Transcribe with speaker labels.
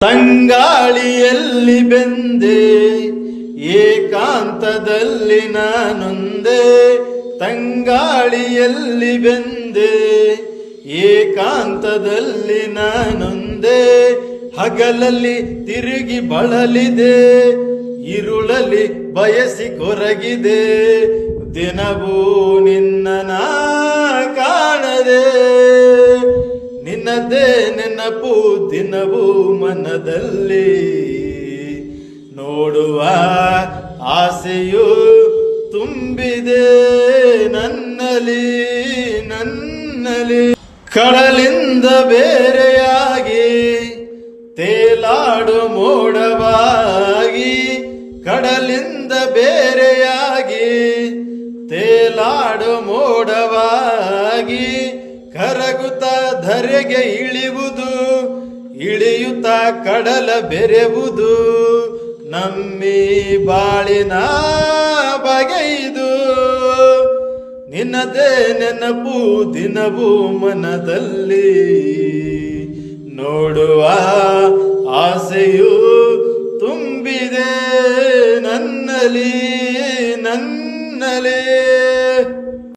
Speaker 1: ತಂಗಾಳಿಯಲ್ಲಿ ಬೆಂದೆ ಏಕಾಂತದಲ್ಲಿ ನಾನೊಂದೇ, ತಂಗಾಳಿಯಲ್ಲಿ ಬೆಂದೆ ಏಕಾಂತದಲ್ಲಿ ನಾನೊಂದೇ. ಹಗಲಲ್ಲಿ ತಿರುಗಿ ಬಳಲಿದೆ, ಇರುಳಲ್ಲಿ ಬಯಸಿ ಕೊರಗಿದೆ, ದಿನವೂ ನಿನ್ನ ಕಾಣದೆ. ನಿನ್ನದೇ ನೆನಪು ದಿನವೂ ಮನದಲ್ಲಿ, ನೋಡುವ ಆಸೆಯು ತುಂಬಿದೆ ನನ್ನಲ್ಲಿ ನನ್ನಲ್ಲಿ. ಕಡಲಿಂದ ಬೇರೆಯಾಗಿ ತೇಲಾಡು ಮೋಡವಾಗಿ, ಕಡಲಿಂದ ಬೇರೆಯಾಗಿ ತೇಲಾಡು ಮೋಡವಾಗಿ, ಕರಗುತ್ತ ಧರೆಗೆ ಇಳಿಯುವುದು, ಇಳಿಯುತ್ತ ಕಡಲ ಬೆರೆವುದು, ನಮ್ಮಿ ಬಾಳಿನ ಬಗೆಯಿದು. ನಿನ್ನದೇ ನೆನಪು ದಿನವೂ ಮನದಲ್ಲಿ, ನೋಡುವ ಆಸೆಯು ತುಂಬಿದೆ ನನ್ನಲ್ಲಿ ನನ್ನಲ್ಲಿ.